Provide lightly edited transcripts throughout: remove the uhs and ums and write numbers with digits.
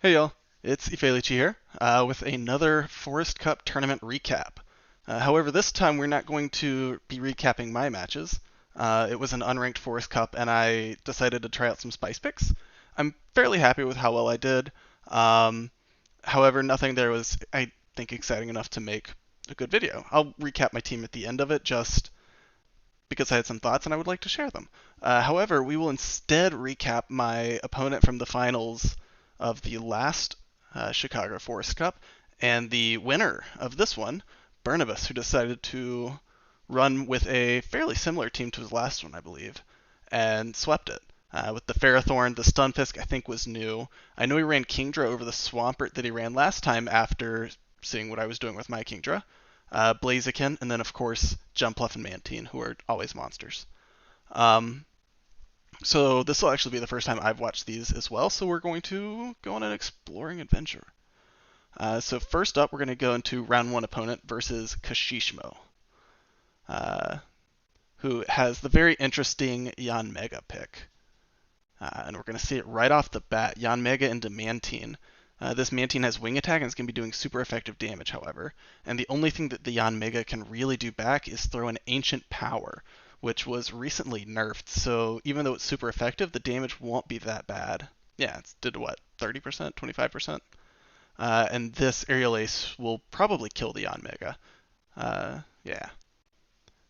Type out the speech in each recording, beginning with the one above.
Hey y'all, it's Electivire here with another Forest Cup tournament recap. However, this time we're not going to be recapping my matches. It was an unranked Forest Cup, and I decided to try out some spice picks. I'm fairly happy with how well I did. Um, However, nothing there was, I think, exciting enough to make a good video. I'll recap my team at the end of it just because I had some thoughts and I would like to share them. However, we will instead recap my opponent from the finals of the last Chicago Forest Cup and the winner of this one, Burnobus, who decided to run with a fairly similar team to his last one, I believe, and swept it. With the Ferrothorn, the Stunfisk I think was new. I know he ran Kingdra over the Swampert that he ran last time after seeing what I was doing with my Kingdra. Blaziken, and then of course Jumpluff and Mantine, who are always monsters. Um, so this will actually be the first time I've watched these as well. So we're going to go on an exploring adventure. So first up, we're going to go into round one opponent versus Kashishmo, uh, who has the very interesting Yanmega pick. And we're going to see it right off the bat. Yanmega into Mantine. This Mantine has wing attack and is going to be doing super effective damage, however. And the only thing that the Yanmega can really do back is throw an Ancient Power, which was recently nerfed. So even though it's super effective, the damage won't be that bad. Yeah, it's did what, 30%, 25%? And this Aerial Ace will probably kill the Yanmega. Yeah.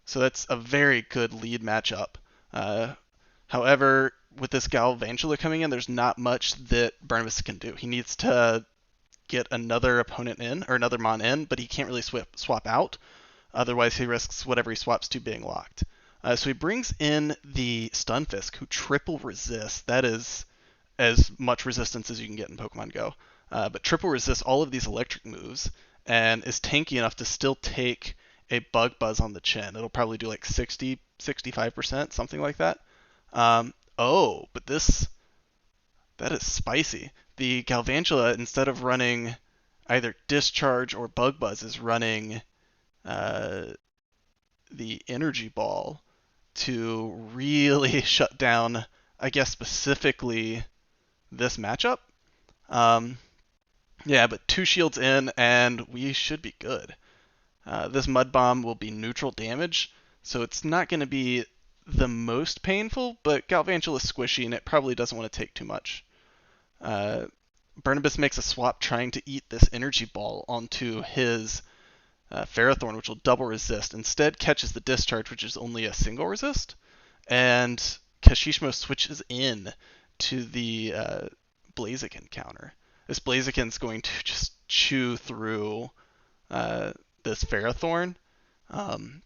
So that's a very good lead matchup. However, with this Galvantula coming in, there's not much that Burnobus can do. He needs to get another opponent in, or another Mon in, but he can't really swap out. Otherwise, he risks whatever he swaps to being locked. So he brings in the Stunfisk, who triple resists. That is as much resistance as you can get in Pokemon Go. But triple resists all of these electric moves, and is tanky enough to still take a Bug Buzz on the chin. It'll probably do like 60, 65%, something like that. But that is spicy. The Galvantula, instead of running either Discharge or Bug Buzz, is running uh, the Energy Ball to really shut down, I guess, specifically this matchup. Um, yeah, but two shields in, and we should be good. This Mud Bomb will be neutral damage, so it's not going to be the most painful, but Galvantula is squishy, and it probably doesn't want to take too much. Uh, Burnobus makes a swap trying to eat this energy ball onto his Ferrothorn, which will double resist. Instead, catches the discharge, which is only a single resist, and Kashishmo switches in to the Blaziken counter. This Blaziken's going to just chew through this Ferrothorn. Um,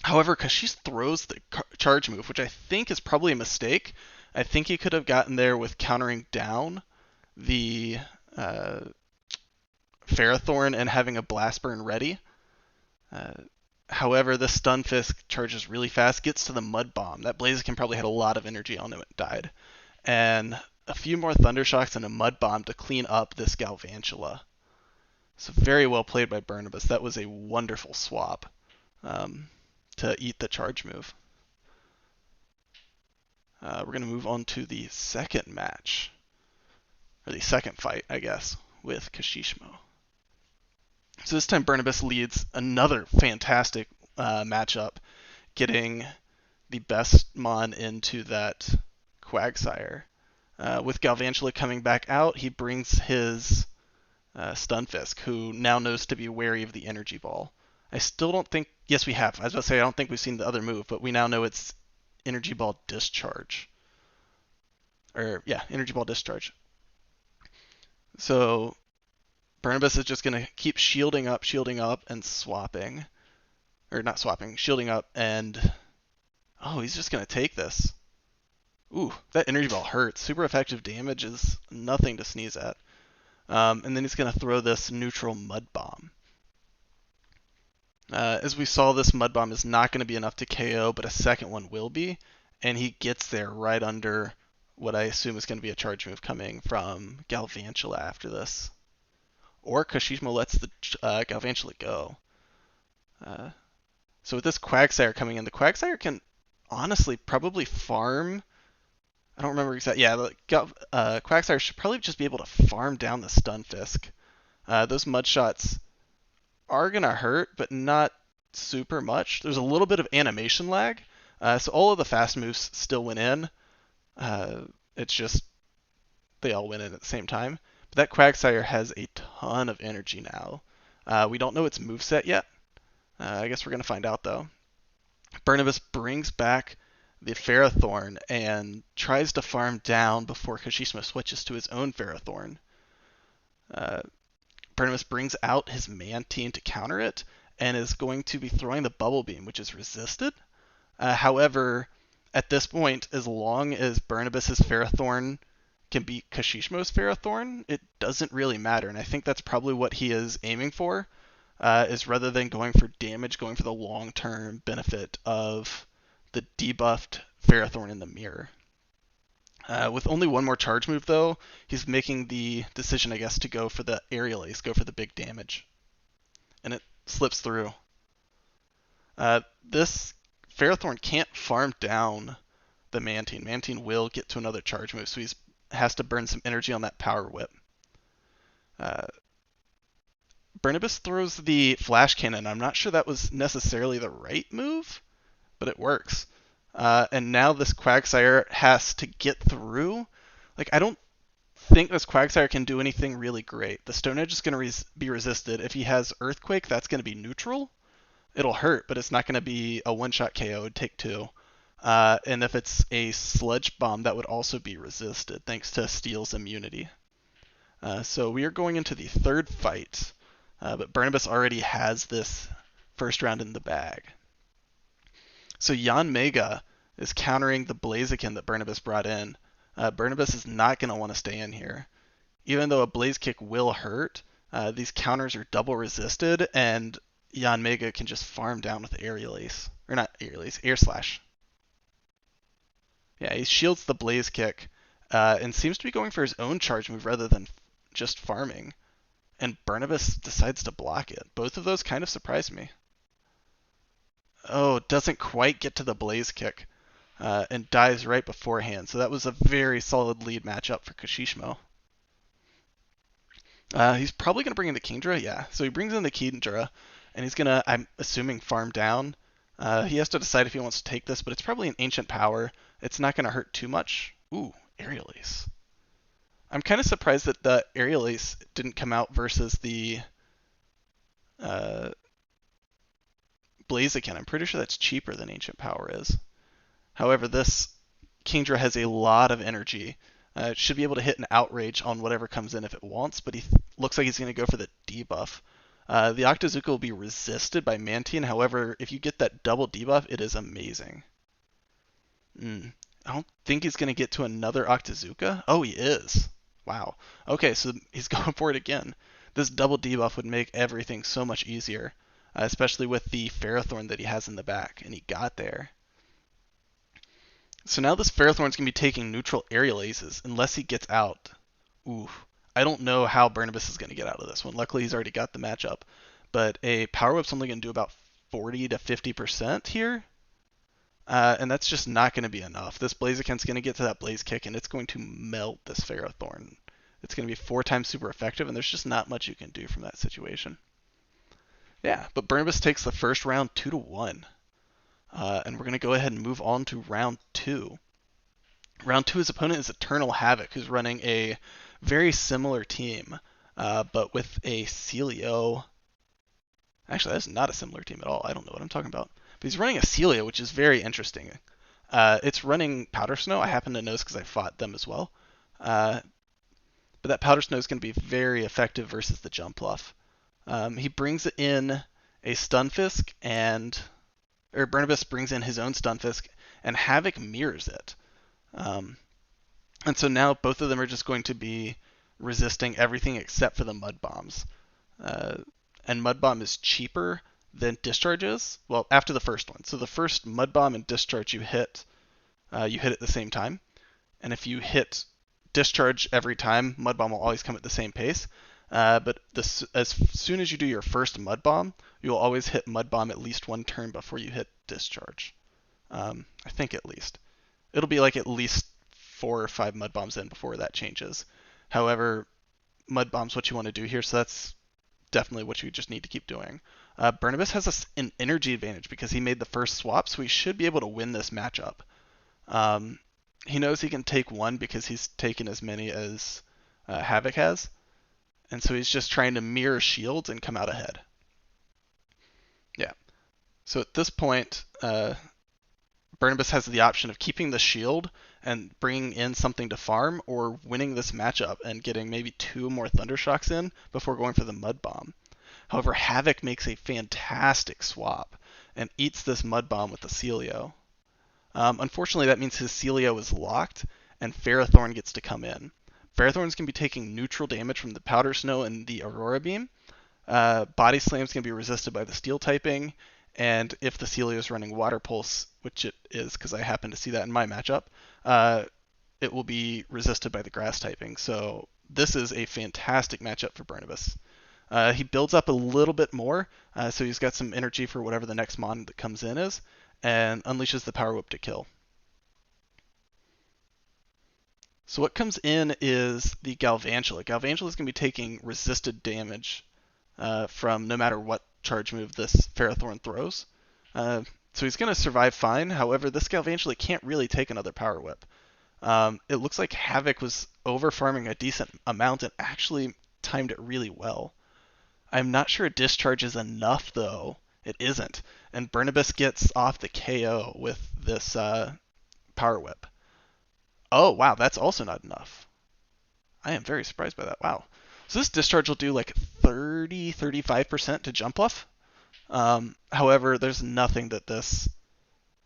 However, Kashish throws the charge move, which I think is probably a mistake. I think he could have gotten there with countering down the uh, Ferrothorn and having a Blast Burn ready. Uh, However, the Stunfisk charges really fast, gets to the Mud Bomb. That Blaziken probably had a lot of energy on him, it died. And a few more Thunder Shocks and a Mud Bomb to clean up this Galvantula. So very well played by Burnobus. That was a wonderful swap to eat the charge move. We're going to move on to the second match, or the second fight, I guess, with Kashishmo. So this time Burnobus leads another fantastic matchup, getting the best Mon into that Quagsire. With Galvantula coming back out, he brings his Stunfisk, who now knows to be wary of the Energy Ball. I still don't think, yes we have, I was about to say I don't think we've seen the other move, but we now know it's Energy Ball Discharge. Or, yeah, Energy Ball Discharge. So, Burnobus is just going to keep shielding up, and swapping. Or not swapping, shielding up, and... Oh, he's just going to take this. Ooh, that Energy Ball hurts. Super effective damage is nothing to sneeze at. And then he's going to throw this neutral Mud Bomb. As we saw, this Mud Bomb is not going to be enough to KO, but a second one will be. And he gets there right under what I assume is going to be a charge move coming from Galvantula after this. Or Kashishmo lets the Galvantula go. So with this Quagsire coming in, the Quagsire can honestly probably farm I don't remember exactly. Yeah, Quagsire should probably just be able to farm down the Stunfisk. Those mud shots are gonna hurt, but not super much. There's a little bit of animation lag, so all of the fast moves still went in. Uh, it's just they all went in at the same time. But that Quagsire has a ton of energy now. We don't know its moveset yet. I guess we're gonna find out though. Burnobus brings back the Ferrothorn and tries to farm down before Kashishima switches to his own Ferrothorn. Uh, Burnobus brings out his Mantine to counter it and is going to be throwing the Bubble Beam, which is resisted. However, at this point, as long as Burnobus's Ferrothorn can beat Kashishima's Ferrothorn, it doesn't really matter. And I think that's probably what he is aiming for, is rather than going for damage, going for the long-term benefit of the debuffed Ferrothorn in the mirror. With only one more charge move, though, he's making the decision, I guess, to go for the Aerial Ace, go for the big damage. And it slips through. This Ferrothorn can't farm down the Mantine. Mantine will get to another charge move, so he has to burn some energy on that Power Whip. Burnobus throws the Flash Cannon. I'm not sure that was necessarily the right move, but it works. And now this Quagsire has to get through. Like, I don't think this Quagsire can do anything really great. The Stone Edge is going to be resisted. If he has Earthquake, that's going to be neutral. It'll hurt, but it's not going to be a one-shot KO. It'd take two. And if it's a Sludge Bomb, that would also be resisted, thanks to Steel's immunity. So we are going into the third fight, but Burnobus already has this first round in the bag. So Yanmega is countering the Blaziken that Burnobus brought in. Burnobus is not going to want to stay in here. Even though a Blaze Kick will hurt, these counters are double resisted, and Yanmega can just farm down with Aerial Ace. Or not Aerial Ace, Air Slash. Yeah, he shields the Blaze Kick, and seems to be going for his own charge move rather than just farming. And Burnobus decides to block it. Both of those kind of surprised me. Oh, doesn't quite get to the Blaze Kick, and dies right beforehand. So that was a very solid lead matchup for Kashishimo. He's probably going to bring in the Kingdra, yeah. So he brings in the Kingdra, and he's going to, I'm assuming, farm down. He has to decide if he wants to take this, but it's probably an Ancient Power. It's not going to hurt too much. Ooh, Aerial Ace. I'm kind of surprised that the Aerial Ace didn't come out versus the Blaziken. I'm pretty sure that's cheaper than Ancient Power is. However, this Kingdra has a lot of energy. It should be able to hit an Outrage on whatever comes in if it wants, but he looks like he's going to go for the debuff. The Octazooka will be resisted by Mantine. However, if you get that double debuff, it is amazing. I don't think he's going to get to another Octazooka. Oh, he is. Wow. Okay, so he's going for it again. This double debuff would make everything so much easier, especially with the Ferrothorn that he has in the back, and he got there. So now this Ferrothorn's going to be taking neutral Aerial Aces unless he gets out. Ooh, I don't know how Burnobus is going to get out of this one. Luckily, he's already got the matchup. But a Power Whip's only going to do about 40 to 50% here. And that's just not going to be enough. This Blaziken's going to get to that Blaze Kick, and it's going to melt this Ferrothorn. It's going to be 4 times super effective, and there's just not much you can do from that situation. Yeah, but Burnobus takes the first round 2-1. And we're going to go ahead and move on to round 2. Round 2, his opponent is Eternal Havoc, who's running a very similar team, but with a Celio. Actually, that's not a similar team at all. I don't know what I'm talking about. But he's running a Celio, which is very interesting. It's running Powder Snow. I happen to know this because I fought them as well. But that Powder Snow is going to be very effective versus the Jumpluff. He brings in a Stunfisk, or Burnobus brings in his own Stunfisk, and Havoc mirrors it. And so now both of them are just going to be resisting everything except for the Mud Bombs. And Mud Bomb is cheaper than Discharge is. Well, after the first one. So the first Mud Bomb and Discharge you hit at the same time. And if you hit Discharge every time, Mud Bomb will always come at the same pace. But as soon as you do your first Mud Bomb, you'll always hit Mud Bomb at least one turn before you hit Discharge. I think at least. It'll be like at least 4 or 5 mud bombs in before that changes. However, mud bomb's what you want to do here, so that's definitely what you just need to keep doing. Burnobus has an energy advantage because he made the first swap, so he should be able to win this matchup. Um, he knows he can take one because he's taken as many as Havoc has, and so he's just trying to mirror shields and come out ahead. Yeah. So at this point, Burnobus has the option of keeping the shield and bringing in something to farm, or winning this matchup and getting maybe 2 more Thundershocks in before going for the Mud Bomb. However, Havoc makes a fantastic swap and eats this Mud Bomb with the Celio. Unfortunately, that means his Celio is locked, and Ferrothorn gets to come in. Ferrothorn's going to be taking neutral damage from the Powder Snow and the Aurora Beam. Body Slam's going to be resisted by the Steel typing, and if the Celio is running Water Pulse, which it is because I happen to see that in my matchup, it will be resisted by the Grass typing. So this is a fantastic matchup for Burnobus. He builds up a little bit more, so he's got some energy for whatever the next mon that comes in is, and unleashes the Power Whip to kill. So what comes in is the Galvantula. Galvantula is going to be taking resisted damage from no matter what charge move this Ferrothorn throws. So he's going to survive fine. However, this Galvantula can't really take another Power Whip. It looks like Havoc was over farming a decent amount and actually timed it really well. I'm not sure a discharge is enough, though. It isn't. And Burnobus gets off the KO with this Power Whip. Oh, wow, that's also not enough. I am very surprised by that. Wow. So this discharge will do like 35% to jump off. However, there's nothing that this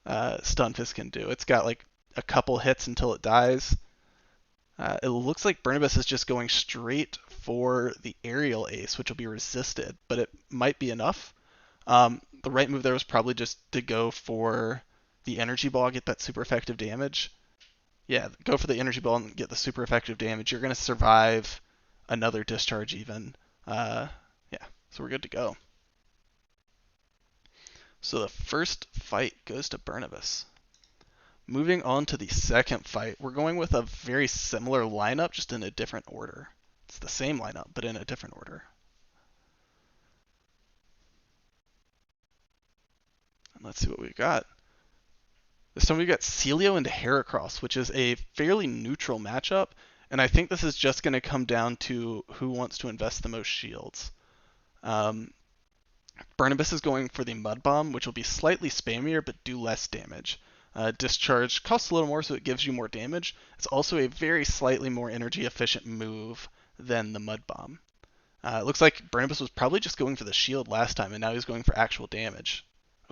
Stunfisk can do. It's got like a couple hits until it dies. It looks like Burnobus is just going straight for the aerial ace, which will be resisted, but it might be enough. The right move there was probably just to go for the energy ball, get that super effective damage. Yeah, go for the energy ball and get the super effective damage. You're going to survive another discharge even. Yeah, so we're good to go. So the first fight goes to Burnobus. Moving on to the second fight, we're going with a very similar lineup, just in a different order. It's the same lineup, but in a different order. And let's see what we've got. This time we've got Celio into Heracross, which is a fairly neutral matchup, and I think this is just going to come down to who wants to invest the most shields. Burnobus is going for the Mud Bomb, which will be slightly spammier but do less damage. Discharge costs a little more, so it gives you more damage. It's also a very slightly more energy efficient move than the Mud Bomb. It looks like Burnobus was probably just going for the shield last time, and now he's going for actual damage.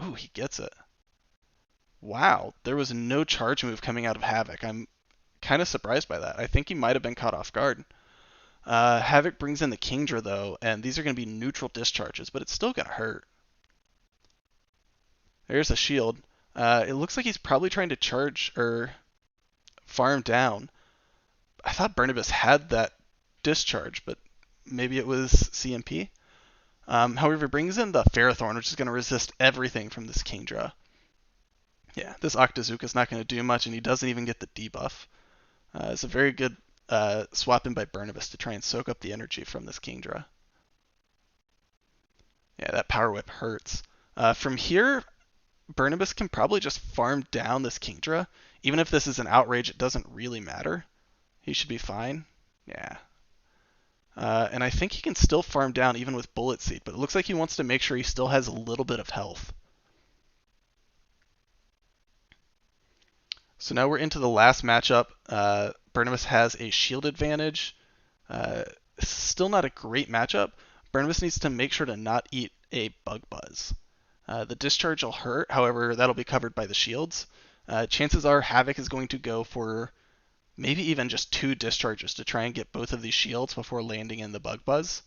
Ooh, he gets it. Wow, there was no charge move coming out of Havoc. I'm kind of surprised by that. I think he might have been caught off guard. Havoc brings in the Kingdra, though, and these are going to be neutral discharges, but it's still going to hurt. There's a shield. It looks like he's probably trying to charge or farm down. I thought Burnobus had that discharge, but maybe it was CMP. However, it brings in the Ferrothorn, which is going to resist everything from this Kingdra. Yeah, this Octazooka's not going to do much, and he doesn't even get the debuff. It's a very good swap in by Burnobus to try and soak up the energy from this Kingdra. Yeah, that Power Whip hurts. From here, Burnobus can probably just farm down this Kingdra. Even if this is an Outrage, it doesn't really matter. He should be fine. Yeah. And I think he can still farm down even with Bullet Seed, but it looks like he wants to make sure he still has a little bit of health. So now we're into the last matchup. Burnobus has a shield advantage. Still not a great matchup. Burnobus needs to make sure to not eat a Bug Buzz. The discharge will hurt, however, that'll be covered by the shields. Chances are Havoc is going to go for maybe even just 2 discharges to try and get both of these shields before landing in the Bug Buzz.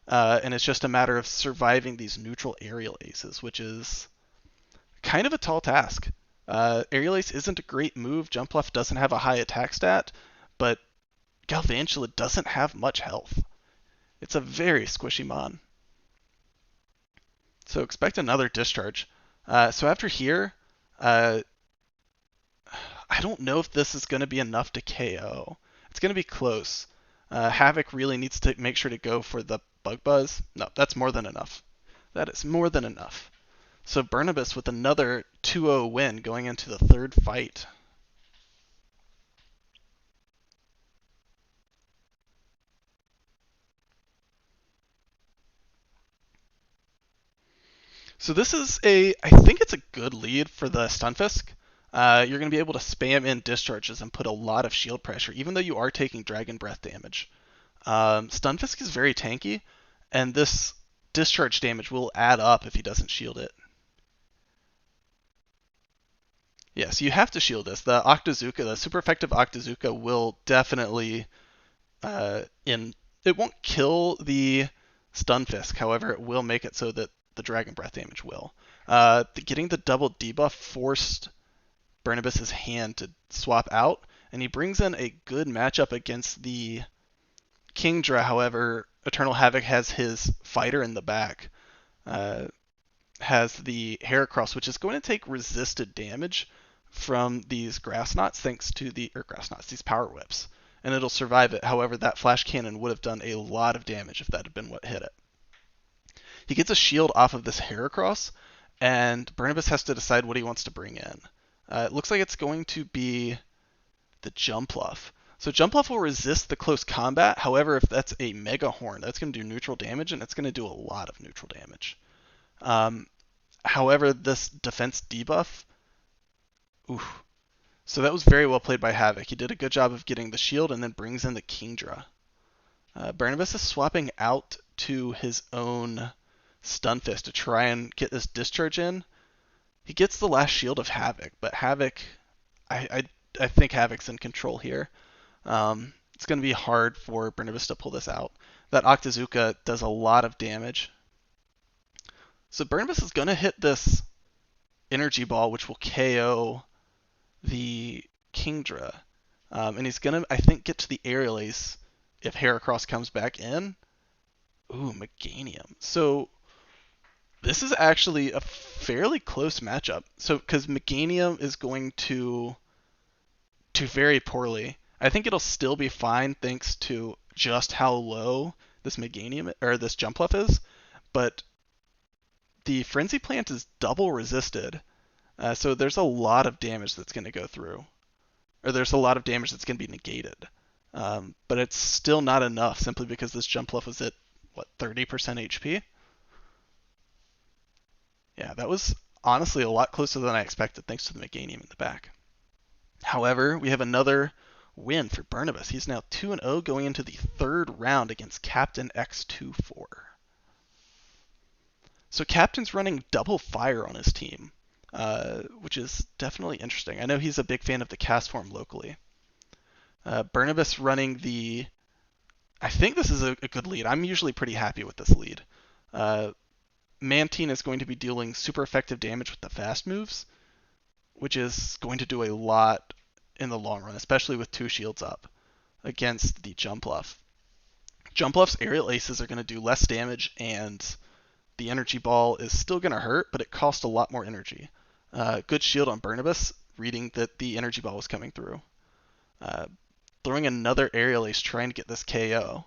And it's just a matter of surviving these neutral aerial aces, which is kind of a tall task. Aerial Ace isn't a great move. Jumpluff doesn't have a high attack stat, but Galvantula doesn't have much health. It's a very squishy mon. So expect another discharge. So after here, I I don't know if this is going to be enough to KO. It's going to be close. Havoc really needs to make sure to go for the Bug Buzz. No, that's more than enough. That is more than enough. So Burnobus with another 2-0 win going into the third fight. So this is I think it's a good lead for the Stunfisk. You're going to be able to spam in discharges and put a lot of shield pressure, even though you are taking Dragon Breath damage. Stunfisk is very tanky, and this discharge damage will add up if he doesn't shield it. Yeah, so you have to shield this. The Octazooka, the super effective Octazooka, will definitely it won't kill the Stunfisk. However, it will make it so that the Dragon Breath damage will. Getting the double debuff forced Burnobus's hand to swap out, and he brings in a good matchup against the Kingdra. However, Eternal Havoc has his fighter in the back. Has the Heracross, which is going to take resisted damage from these grass knots thanks to these power whips, and it'll survive it. However, that flash cannon would have done a lot of damage if that had been what hit it. He gets a shield off of this Heracross, and Burnobus has to decide what he wants to bring in. It looks like it's going to be the Jumpluff. So Jumpluff will resist the close combat. However, if that's a Mega Horn, that's going to do neutral damage, and it's going to do a lot of neutral damage. However, this defense debuff, oof. So that was very well played by Havoc. He did a good job of getting the shield and then brings in the Kingdra. Burnobus is swapping out to his own Stunfisk to try and get this discharge in. He gets the last shield of Havoc, but Havoc, I think Havoc's in control here. It's going to be hard for Burnobus to pull this out. That Octazooka does a lot of damage. So Burnobus is going to hit this Energy Ball, which will KO the Kingdra. And he's going to, I think, get to the Aerial Ace if Heracross comes back in. Ooh, Meganium. So this is actually a fairly close matchup. So because Meganium is going to do very poorly. I think it'll still be fine thanks to just how low this Meganium or this Jumpluff is, but the Frenzy Plant is double resisted, so there's a lot of damage that's going to go through, or there's a lot of damage that's going to be negated. But it's still not enough simply because this Jumpluff was at, 30% HP? Yeah, that was honestly a lot closer than I expected thanks to the Meganium in the back. However, we have another win for Burnobus. He's now 2-0 going into the third round against Captain X24. So Captain's running double fire on his team, which is definitely interesting. I know he's a big fan of the cast form locally. Burnobus running the... I think this is a good lead. I'm usually pretty happy with this lead. Mantine is going to be dealing super effective damage with the fast moves, which is going to do a lot in the long run, especially with 2 shields up against the Jumpluff. Jumpluff's aerial aces are going to do less damage, and the energy ball is still going to hurt, but it costs a lot more energy. Good shield on Burnobus, reading that the energy ball was coming through. Throwing another aerial ace, trying to get this KO.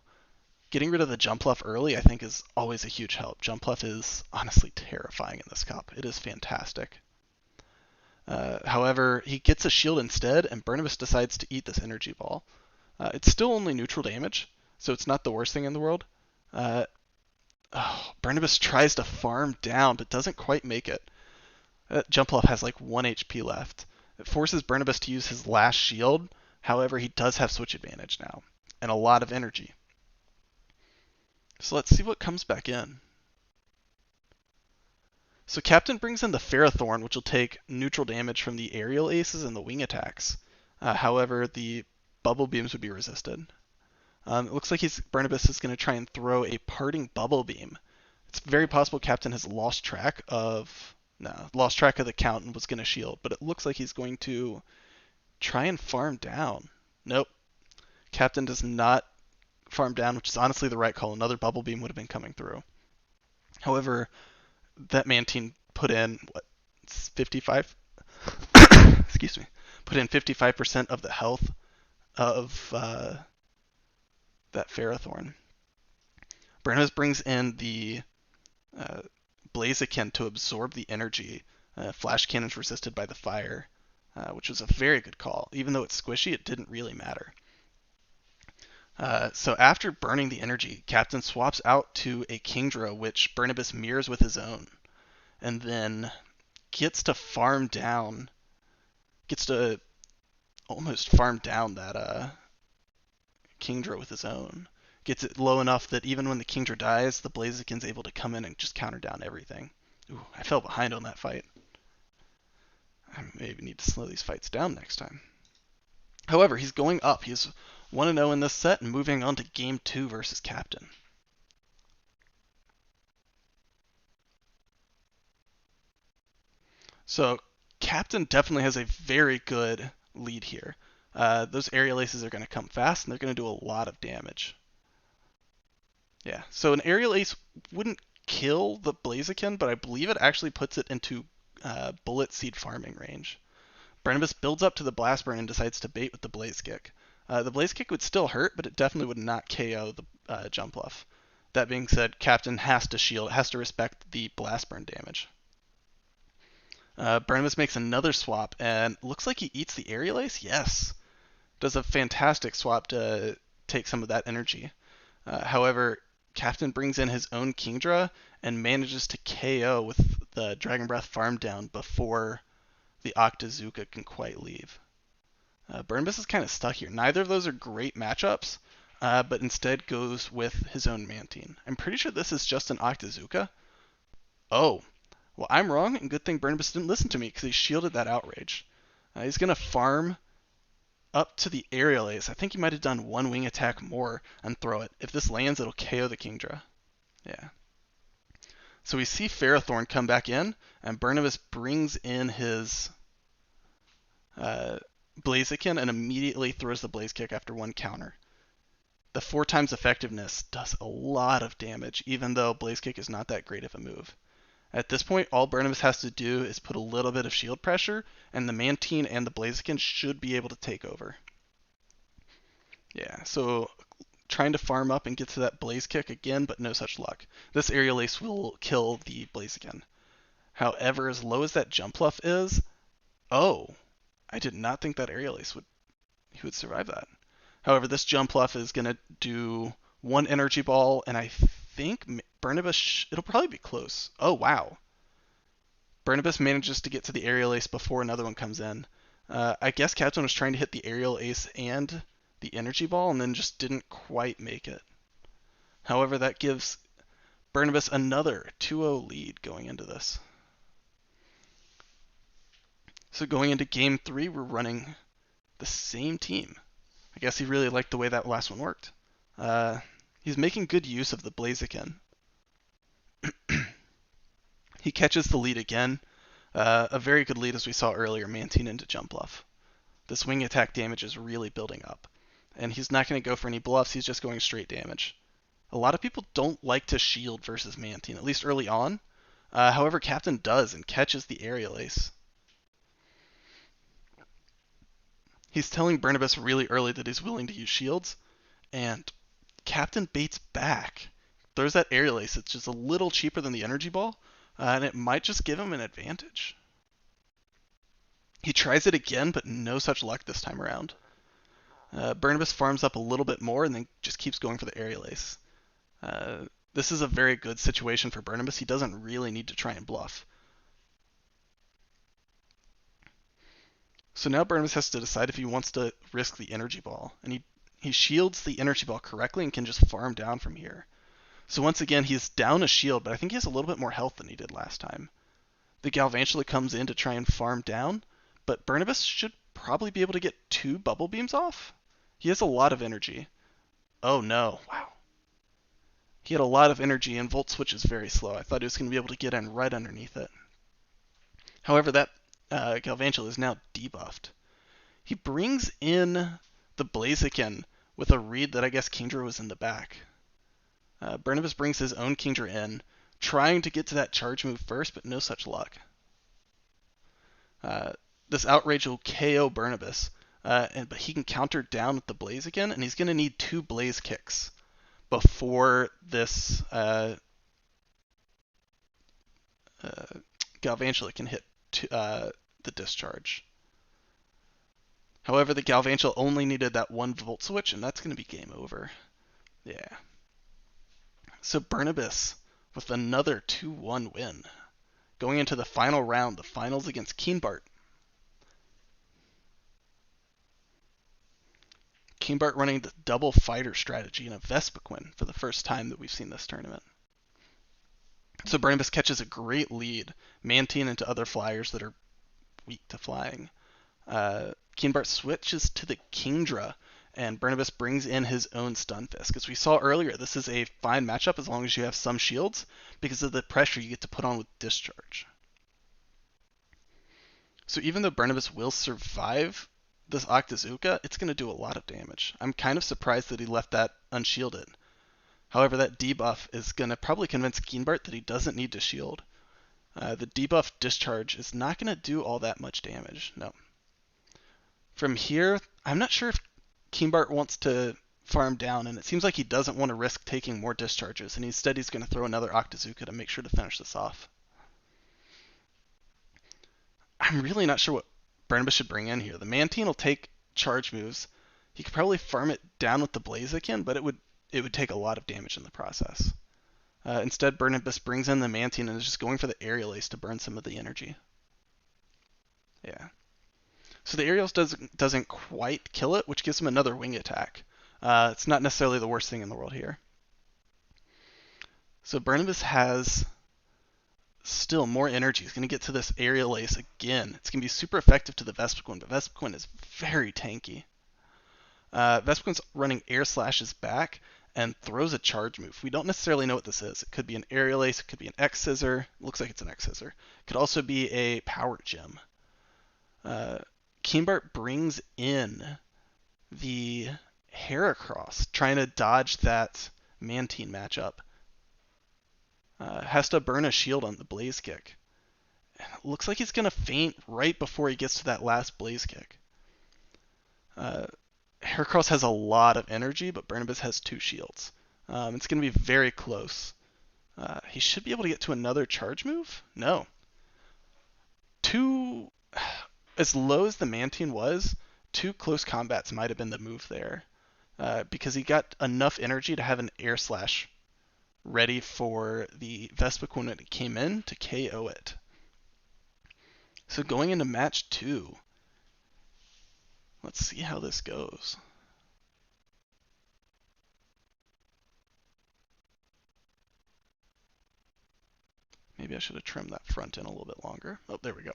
Getting rid of the Jumpluff early, I think, is always a huge help. Jumpluff is honestly terrifying in this cup. It is fantastic. However, he gets a shield instead, and Burnobus decides to eat this energy ball. It's still only neutral damage, so it's not the worst thing in the world. Burnobus tries to farm down, but doesn't quite make it. Jumpluff has like 1 HP left. It forces Burnobus to use his last shield. However, he does have switch advantage now, and a lot of energy. So let's see what comes back in. So Captain brings in the Ferrothorn, which will take neutral damage from the aerial aces and the wing attacks. However, the bubble beams would be resisted. It looks like Burnobus is going to try and throw a parting bubble beam. It's very possible Captain has lost track of the count and was going to shield, but it looks like he's going to try and farm down. Nope. Captain does not farm down, which is honestly the right call. Another bubble beam would have been coming through. However, that Mantine put in 55 excuse me, put in 55% of the health of that Ferrothorn. Burnobus brings in the uh, Blaziken to absorb the energy. Flash Cannon's resisted by the fire, which was a very good call. Even though it's squishy, it didn't really matter. So after burning the energy, Captain swaps out to a Kingdra, which Burnobus mirrors with his own, and then gets to almost farm down that Kingdra with his own. Gets it low enough that even when the Kingdra dies, the Blaziken's able to come in and just counter down everything. Ooh, I fell behind on that fight. I maybe need to slow these fights down next time. However, he's going up. He's 1-0 in this set and moving on to Game 2 versus Captain. So Captain definitely has a very good lead here. Those aerial aces are going to come fast and they're going to do a lot of damage. Yeah, so an aerial ace wouldn't kill the Blaziken, but I believe it actually puts it into bullet seed farming range. Burnobus builds up to the Blast Burn and decides to bait with the Blaze Kick. The Blaze Kick would still hurt, but it definitely would not KO the Jump Bluff. That being said, Captain has to shield, has to respect the Blast Burn damage. Burnobus makes another swap, and looks like he eats the Aerial Ace? Yes. Does a fantastic swap to take some of that energy. However, Captain brings in his own Kingdra and manages to KO with the Dragon Breath farm down before the Octazooka can quite leave. Burnobus is kind of stuck here. Neither of those are great matchups, but instead goes with his own Mantine. I'm pretty sure this is just an Octazooka. Oh, well, I'm wrong, and good thing Burnobus didn't listen to me because he shielded that Outrage. He's going to farm up to the Aerial Ace. I think he might have done one wing attack more and throw it. If this lands, it'll KO the Kingdra. Yeah. So we see Ferrothorn come back in, and Burnobus brings in his Blaziken and immediately throws the Blaze Kick after one counter. The 4 times effectiveness does a lot of damage, even though Blaze Kick is not that great of a move. At this point, all Burnobus has to do is put a little bit of shield pressure, and the Mantine and the Blaziken should be able to take over. Yeah, so trying to farm up and get to that Blaze Kick again, but no such luck. This Aerial Ace will kill the Blaziken. However, as low as that Jump Bluff is, oh, I did not think that Aerial Ace would survive that. However, this Jump Bluff is going to do 1 Energy Ball, and I think Burnobus, it'll probably be close. Oh, wow. Burnobus manages to get to the Aerial Ace before another one comes in. I guess Captain was trying to hit the Aerial Ace and the Energy Ball and then just didn't quite make it. However, that gives Burnobus another 2-0 lead going into this. So going into Game 3, we're running the same team. I guess he really liked the way that last one worked. He's making good use of the Blaziken. He catches the lead again. A very good lead as we saw earlier, Mantine into Jump Bluff. This wing attack damage is really building up. And he's not going to go for any bluffs, he's just going straight damage. A lot of people don't like to shield versus Mantine, at least early on. However, Captain does and catches the Aerial Ace. He's telling Burnobus really early that he's willing to use shields, and Captain baits back. Throws that Aerial Ace, it's just a little cheaper than the Energy Ball, and it might just give him an advantage. He tries it again, but no such luck this time around. Burnobus farms up a little bit more and then just keeps going for the Aerial Ace. This is a very good situation for Burnobus. He doesn't really need to try and bluff. So now Burnobus has to decide if he wants to risk the Energy Ball. And he shields the Energy Ball correctly and can just farm down from here. So once again, he's down a shield, but I think he has a little bit more health than he did last time. The Galvantula comes in to try and farm down, but Burnobus should probably be able to get 2 Bubble Beams off. He has a lot of energy. Oh no, wow. He had a lot of energy and Volt Switch is very slow. I thought he was going to be able to get in right underneath it. However, that Galvantula is now debuffed. He brings in the Blaziken with a read that I guess Kingdra was in the back. Burnobus brings his own Kingdra in, trying to get to that charge move first, but no such luck. this outrage will KO Burnobus, but he can counter down with the Blaze again, and he's going to need 2 Blaze kicks before this Galvantula can hit the discharge. However, the Galvantula only needed that 1 Volt Switch, and that's going to be game over. Yeah. So Burnobus with another 2-1 win. Going into the final round, the finals against Keenbart. Keenbart running the double fighter strategy in a Vespiquen for the first time that we've seen this tournament. So Burnobus catches a great lead, Mantine into other flyers that are weak to flying. Keenbart switches to the Kingdra, and Burnobus brings in his own Stunfisk. As we saw earlier, this is a fine matchup as long as you have some shields, because of the pressure you get to put on with Discharge. So even though Burnobus will survive this Octazooka, it's going to do a lot of damage. I'm kind of surprised that he left that unshielded. However, that debuff is going to probably convince Keenbart that he doesn't need to shield. The debuff Discharge is not going to do all that much damage, no. From here, I'm not sure if Keenbart wants to farm down, and it seems like he doesn't want to risk taking more discharges, and instead he's going to throw another Octazooka to make sure to finish this off. I'm really not sure what Burnobus should bring in here. The Mantine will take charge moves. He could probably farm it down with the Blaziken, but it would take a lot of damage in the process. Instead, Burnobus brings in the Mantine and is just going for the Aerial Ace to burn some of the energy. Yeah. So the Aerials doesn't quite kill it, which gives him another wing attack. It's not necessarily the worst thing in the world here. So Burnobus has still more energy. He's going to get to this Aerial Ace again. It's going to be super effective to the Vespiquen, but Vespiquen is very tanky. Vespiquen's running Air Slashes back and throws a charge move. We don't necessarily know what this is. It could be an Aerial Ace, it could be an X-Scissor. Looks like it's an X-Scissor. It could also be a Power Gem. Keenbart brings in the Heracross, trying to dodge that Mantine matchup. Has to burn a shield on the Blaze Kick. Looks like he's going to faint right before he gets to that last Blaze Kick. Heracross has a lot of energy, but Burnobus has 2 shields. It's going to be very close. He should be able to get to another charge move? No. As low as the Mantine was, 2 close combats might have been the move there. Because he got enough energy to have an Air Slash ready for the Vespiquen when it came in to KO it. So going into match 2, let's see how this goes. Maybe I should have trimmed that front end a little bit longer. Oh, there we go.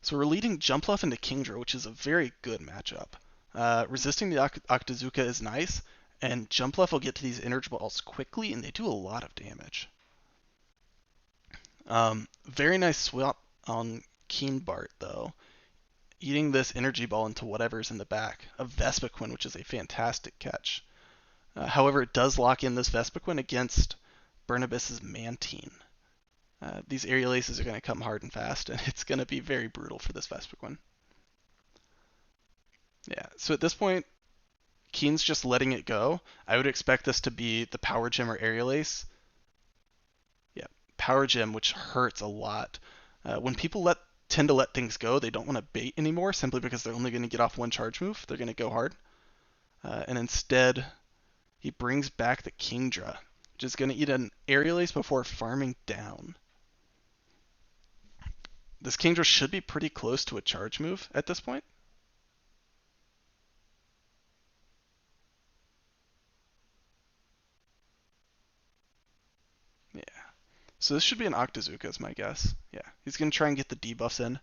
So we're leading Jumpluff into Kingdra, which is a very good matchup. Resisting the Octazooka is nice, and Jumpluff will get to these energy balls quickly, and they do a lot of damage. Very nice swap on Keenbart, though. Eating this energy ball into whatever's in the back of Vespiquen, which is a fantastic catch. However, it does lock in this Vespiquen against Burnobus's Mantine. These Aerial Aces are going to come hard and fast, and it's going to be very brutal for this Vespiquen. Yeah, so at this point, Keen's just letting it go. I would expect this to be the Power Gem or Aerial Ace. Yeah, Power Gem, which hurts a lot. When people tend to let things go, they don't want to bait anymore simply because they're only going to get off 1 charge move. They're going to go hard. And instead, he brings back the Kingdra, which is going to eat an Aerial Ace before farming down. This Kingdra should be pretty close to a charge move at this point. Yeah. So this should be an Octazooka is my guess. Yeah. He's going to try and get the debuffs in.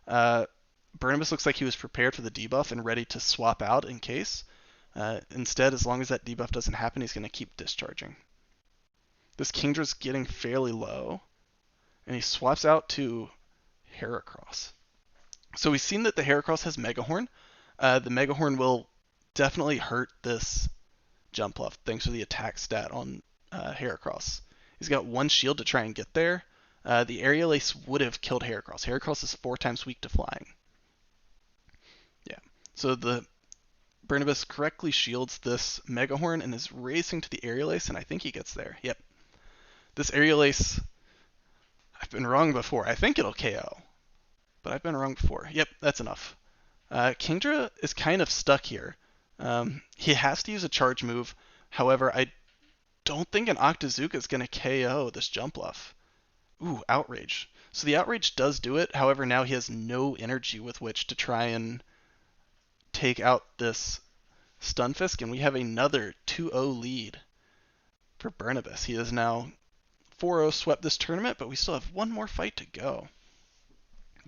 Burnobus looks like he was prepared for the debuff and ready to swap out in case. Instead, as long as that debuff doesn't happen, he's going to keep discharging. This Kingdra's getting fairly low, and he swaps out to Heracross. So we've seen that the Heracross has Megahorn. The Megahorn will definitely hurt this Jumpluff, thanks to the attack stat on Heracross. He's got 1 shield to try and get there, the Aerial Ace would have killed Heracross. Heracross is 4 times weak to flying. Yeah. So the Burnobus correctly shields this Megahorn and is racing to the Aerial Ace, and I think he gets there. Yep. This Aerial Ace, I've been wrong before. I think it'll KO, but I've been wrong before. Yep, that's enough. Kingdra is kind of stuck here. He has to use a charge move. However, I don't think an Octazooka is going to KO this Jumpluff. Ooh, Outrage. So the Outrage does do it. However, now he has no energy with which to try and take out this Stunfisk, and we have another 2-0 lead for Burnobus. He is now 4-0 swept this tournament, but we still have one more fight to go.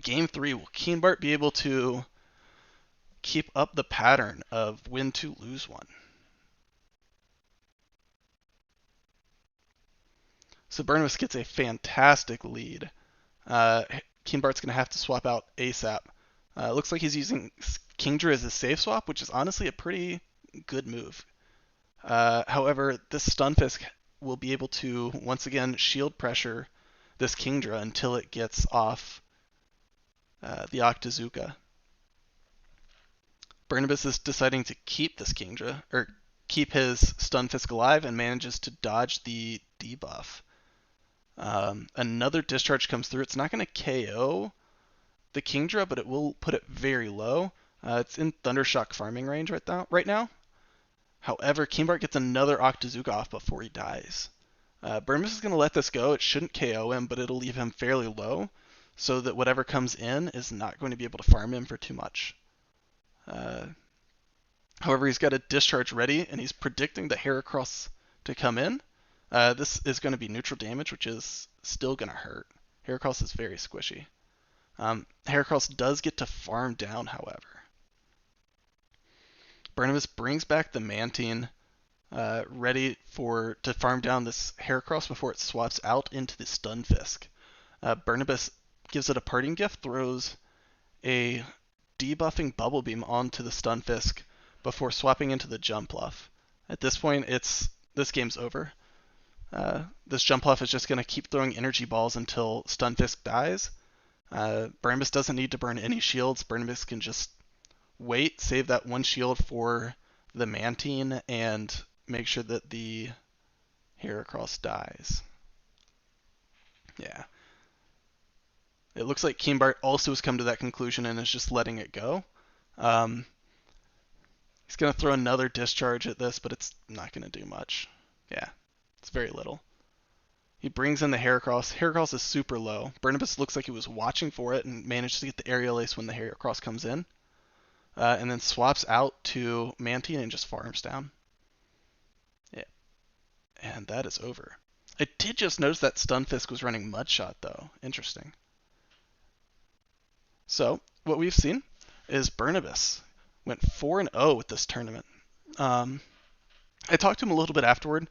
Game 3, will Keenbart be able to keep up the pattern of win 2, lose 1? So Burnobus gets a fantastic lead. Keenbart's going to have to swap out ASAP. Looks like he's using Kingdra as a safe swap, which is honestly a pretty good move. However, this Stunfisk will be able to, once again, shield pressure this Kingdra until it gets off the Octazooka. Burnobus is deciding to keep this Kingdra, or keep his Stunfisk alive, and manages to dodge the debuff. Another discharge comes through. It's not going to KO the Kingdra, but it will put it very low. It's in Thundershock farming range right now. However, Keenbart gets another Octazooka off before he dies. Burnobus is going to let this go. It shouldn't KO him, but it'll leave him fairly low, so that whatever comes in is not going to be able to farm him for too much. However, he's got a discharge ready, and he's predicting the Heracross to come in. This is going to be neutral damage, which is still going to hurt. Heracross is very squishy. Heracross does get to farm down, however. Burnobus brings back the Mantine, ready to farm down this Heracross before it swaps out into the Stunfisk. Burnobus gives it a parting gift, throws a debuffing Bubble Beam onto the Stunfisk before swapping into the Jumpluff. At this point, this game's over. This Jumpluff is just going to keep throwing energy balls until Stunfisk dies. Burnobus doesn't need to burn any shields. Burnobus can just wait, save that one shield for the Mantine, and make sure that the Heracross dies. Yeah. It looks like Keenbart also has come to that conclusion and is just letting it go. He's going to throw another discharge at this, but it's not going to do much. Yeah, it's very little. He brings in the Heracross. Heracross is super low. Burnobus looks like he was watching for it and managed to get the Aerial Ace when the Heracross comes in. And then swaps out to Mantine and just farms down. Yeah. And that is over. I did just notice that Stunfisk was running Mudshot, though. Interesting. So, what we've seen is Burnobus went 4-0 with this tournament. I talked to him a little bit afterward.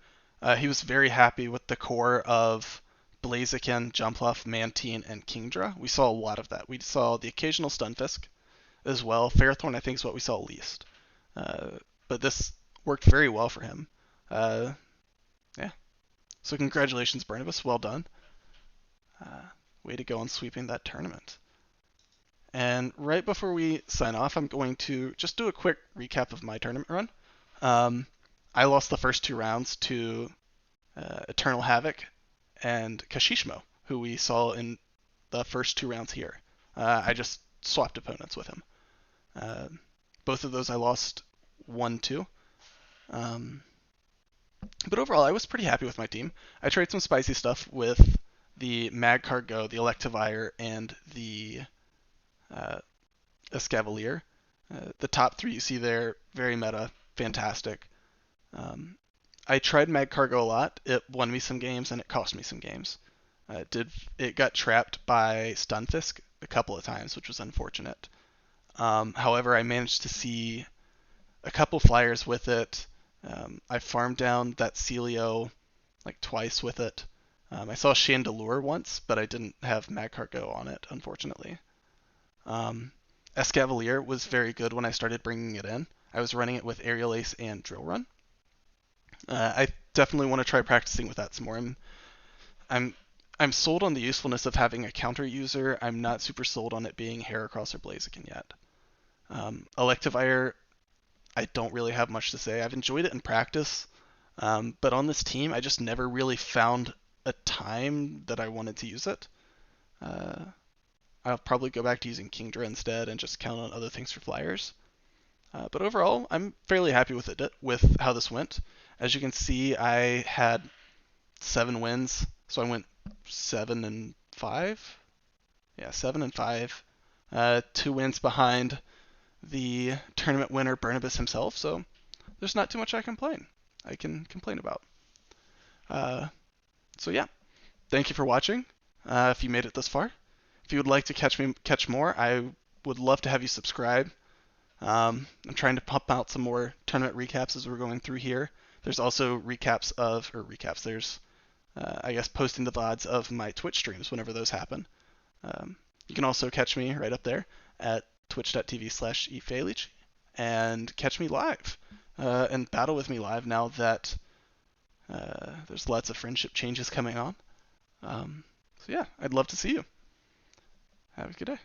He was very happy with the core of Blaziken, Jumpluff, Mantine, and Kingdra. We saw a lot of that. We saw the occasional Stunfisk as well. Ferrothorn, I think, is what we saw least. But this worked very well for him. Yeah. So congratulations, Burnobus. Well done. Way to go on sweeping that tournament. And right before we sign off, I'm going to just do a quick recap of my tournament run. I lost the first 2 rounds to Eternal Havoc and Kashishmo, who we saw in the first 2 rounds here. I just swapped opponents with him. Both of those I lost 1-2. But overall, I was pretty happy with my team. I tried some spicy stuff with the Magcargo, the Electivire, and the Escavelier. The top 3 you see there, very meta, fantastic. I tried Magcargo a lot. It won me some games and it cost me some games. It got trapped by Stunfisk a couple of times, which was unfortunate. However, I managed to see a couple flyers with it. I farmed down that Celio like twice with it. I saw Chandelure once, but I didn't have Magcargo on it, unfortunately. Escavelier was very good when I started bringing it in. I was running it with Aerial Ace and Drill Run. I definitely want to try practicing with that some more. I'm I'm sold on the usefulness of having a counter user. I'm not super sold on it being Heracross or Blaziken yet. Electivire, I don't really have much to say. I've enjoyed it in practice, but on this team, I just never really found a time that I wanted to use it. Uh, I'll probably go back to using Kingdra instead and just count on other things for flyers. But overall, I'm fairly happy with how this went. As you can see, I had 7 wins, so I went 7-5. Yeah, 7-5. 2 wins behind the tournament winner Burnobus himself, so there's not too much I can complain about. Uh, so yeah, thank you for watching. If you made it this far, if you would like to catch more, I would love to have you subscribe. I'm trying to pump out some more tournament recaps as we're going through here. There's also recaps. There's I guess posting the VODs of my Twitch streams whenever those happen. You can also catch me right up there at twitch.tv/efalich and catch me live and battle with me live now that there's lots of friendship changes coming on. So yeah, I'd love to see you. Have a good day.